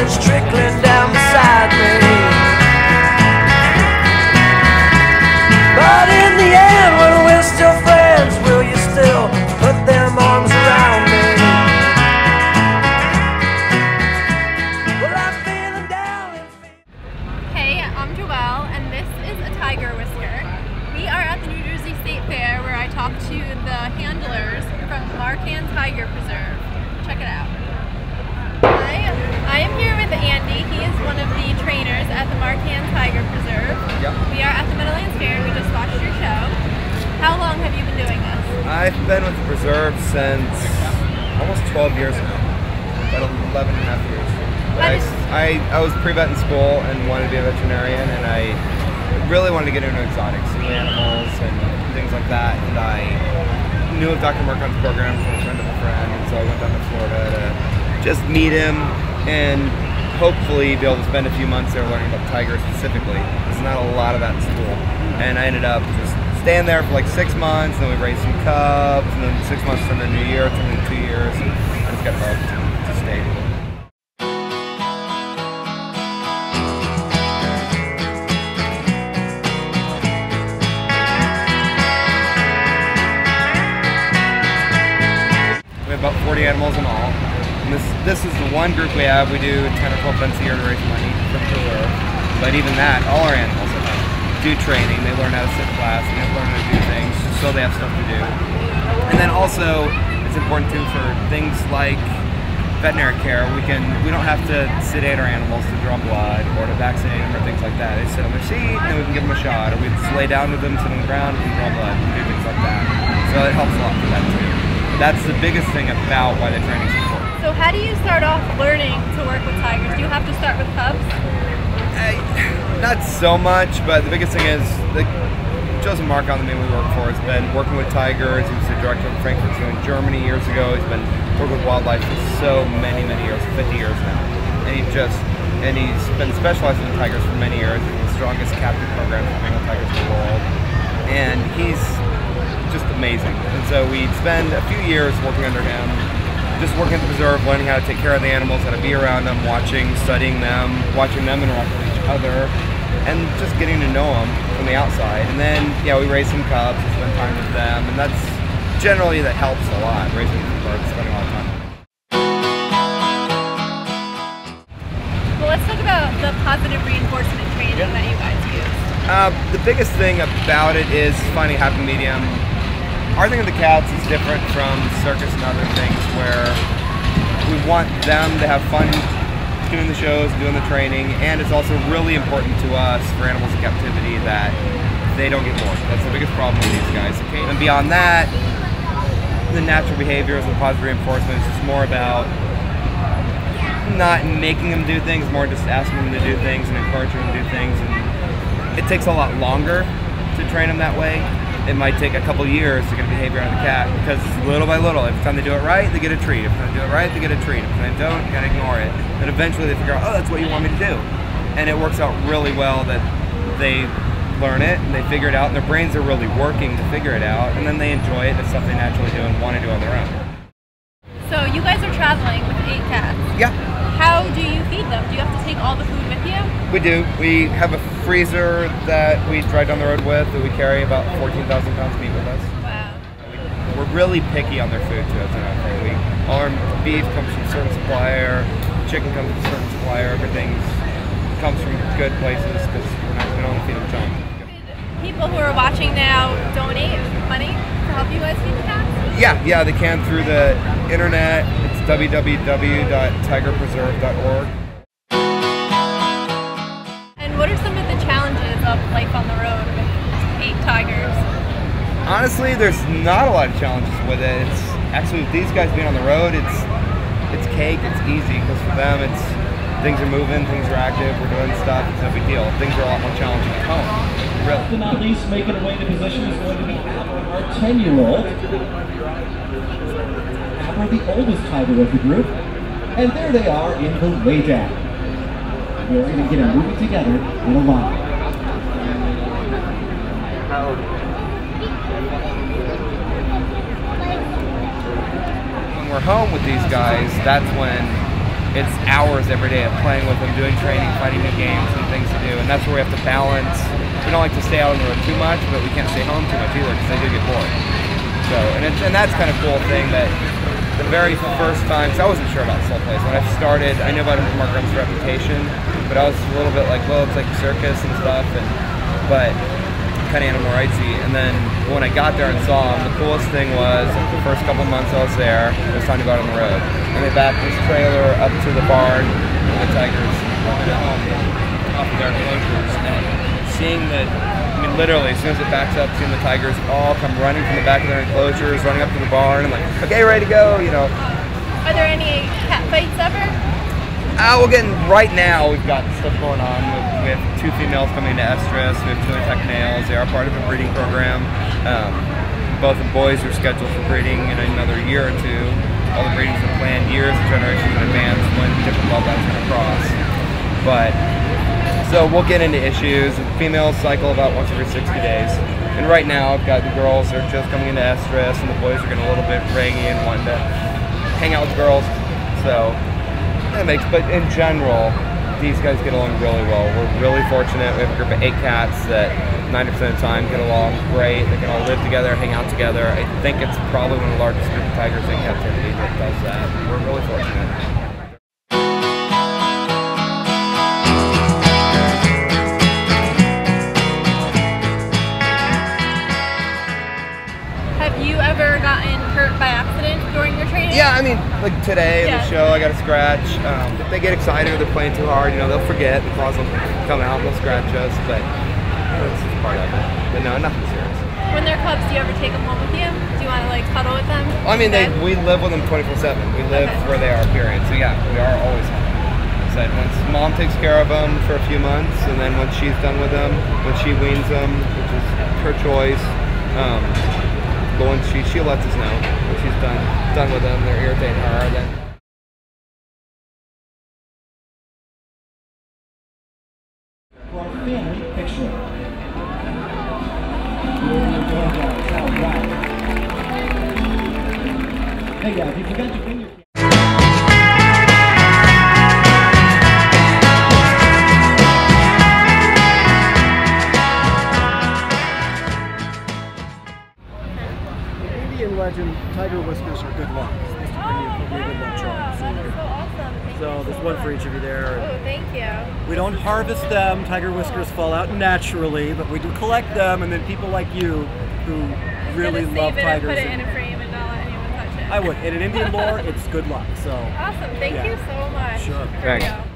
that's trickling down beside me. But in the end, when we're still friends, will you still put them arms around me? Well, I'm feeling down and Hey, I'm Joelle, and this is a tiger whisker. We are at the New Jersey State Fair where I talked to the handlers from Marcan Tiger Preserve. Check it out. Hi, I am here with Andy. He is one of the trainers at the Marcan Tiger Preserve. Yep. We are at the Meadowlands Fair and we just watched your show. How long have you been doing this? I've been with the preserve since almost 12 years now, about 11 and a half years. I was pre-vet in school and wanted to be a veterinarian, and I really wanted to get into exotics, new animals and things like that, and I knew of Dr. Marcan's program from a friend of a friend, and so I went down to Florida to just meet him and hopefully be able to spend a few months there learning about tigers specifically. There's not a lot of that in school, and I ended up just staying there for like 6 months, and then we raised some cubs, and then 6 months turned into a year, turned into 2 years, and I just got hooked to stay. We have about 40 animals in all. And this is the one group we have. We do 10 or 12 events a year to raise money for the preserve. But even that, all our animals do training. They learn how to sit in class, and they learn how to do things so they have stuff to do. And then also, it's important too for things like veterinary care. We don't have to sedate our animals to draw blood or to vaccinate them or things like that. They sit on their seat, and then we can give them a shot. Or we just lay down with them, sit on the ground, and draw blood, and do things like that. So it helps a lot for that too. That's the biggest thing about why the training is important. So how do you start off learning to work with tigers? Do you have to start with cubs? Not so much, but the biggest thing is Josip Marcan, the man we work for, has been working with tigers. He was the director of Frankfurt Zoo in Germany years ago. He's been working with wildlife for so many years, 50 years now. And he's been specializing in tigers for many years. He's the strongest captive program for Bengal tigers in the world. And he's just amazing. And so we spend a few years working under him, just working at the preserve, learning how to take care of the animals, how to be around them, studying them, watching them interact with each other, and just getting to know them from the outside. And then, yeah, we raise some cubs and spend time with them, and that's generally, that helps a lot, raising cubs, spending a lot of time with them. Well, let's talk about the positive reinforcement training that you guys use. The biggest thing about it is finding a happy medium. Our thing with the cats is different from circus and other things where we want them to have fun doing the shows, doing the training, and it's also really important to us for animals in captivity that they don't get bored. That's the biggest problem with these guys. Okay? And beyond that, the natural behaviors and positive reinforcement is just more about not making them do things, more just asking them to do things and encouraging them to do things. And it takes a lot longer to train them that way. It might take a couple years to get a behavior out of the cat, because little by little, every time they do it right, they get a treat. If they do it right, they get a treat. If they don't, you gotta ignore it. And eventually they figure out, oh, that's what you want me to do. And it works out really well that they learn it and they figure it out, and their brains are really working to figure it out, and then they enjoy it. It's stuff they naturally do and want to do on their own. So you guys are traveling with 8 cats. Yeah. How do you feed them? Do you have to take all the food with you? We do. We have a freezer that we drive down the road with, that we carry about 14,000 pounds of meat with us. Wow. We're really picky on their food too, that's another thing. All our beef comes from a certain supplier, chicken comes from a certain supplier, everything comes from good places because we don't feed them junk. People who are watching now donate money to help you guys feed the cats? Yeah, they can through the internet. It's www.tigerpreserve.org. And what are some of the challenges of life on the road with 8 tigers? Honestly, there's not a lot of challenges with it. It's actually, with these guys being on the road, it's cake, it's easy, because for them it's things are moving, things are active, we're doing stuff, it's no big deal. Things are a lot more challenging at home. Really. Last but not least, making her way to position is going to be our 10-year-old. We're the oldest tiger of the group, and there they are in the lay down. We're going to get them moving together in a line. When we're home with these guys, that's when it's hours every day of playing with them, doing training, finding new games and things to do, and that's where we have to balance. We don't like to stay out on the road too much, but we can't stay home too much either because they do get bored. So, and that's kind of cool thing that the very first time, because I wasn't sure about Soul Place when I started. I knew about Marcan's reputation, but I was a little bit like, well, it's like a circus and stuff, but kind of animal rightsy. And then when I got there and saw them, the coolest thing was the first couple months I was there, it was time to go out on the road. And they backed this trailer up to the barn where the Tigers went off of their enclosures. And seeing that, I mean, literally, as soon as it backs up, seeing the Tigers all come running from the back of their enclosures, running up to the barn, and like, okay, ready to go, you know. Are there any cat fights ever? We're getting, right now, we've got stuff going on. We have 2 females coming to estrus. We have 2 intact males. They are part of a breeding program. Both the boys are scheduled for breeding in another year or 2. All the breedings are planned years and generations in advance when different bloodlines come across. But, so we'll get into issues. Females cycle about once every 60 days. And right now, I've got the girls that are just coming into estrus, and the boys are getting a little bit rangy and wanting to hang out with girls. So, but in general, these guys get along really well. We're really fortunate. We have a group of 8 cats that 90% of the time get along great. They can all live together, hang out together. I think it's probably one of the largest group of tigers in captivity that does that. We're really fortunate. Have you ever gotten hurt by accident during your training? Yeah, I mean, like today in the show, I got a scratch. If they get excited or they're playing too hard, you know, they'll forget. The claws will come out, they'll scratch us, but it's just part of it. But no, nothing serious. When they're cubs, do you ever take them home with you? Do you want to like cuddle with them? I mean, we live with them 24/7. We live where they are, period. So yeah, we are always home. Said once mom takes care of them for a few months, and then once she's done with them, when she weans them, which is her choice. But when she lets us know when she's done with them, they're irritating her. Then For our family picture. Hey guys, if you forgot to bring your legend, tiger whiskers are good luck. It's supposed to bring you a good luck charm. That is so awesome. So there's one for each of you there. Oh, thank you. We don't harvest them. Tiger whiskers fall out naturally, but we do collect them, and then people like you who really love tigers. Put it in a frame and not let anyone touch it. I would. In an Indian lore, it's good luck. So awesome. Thank you so much. Sure. Thanks.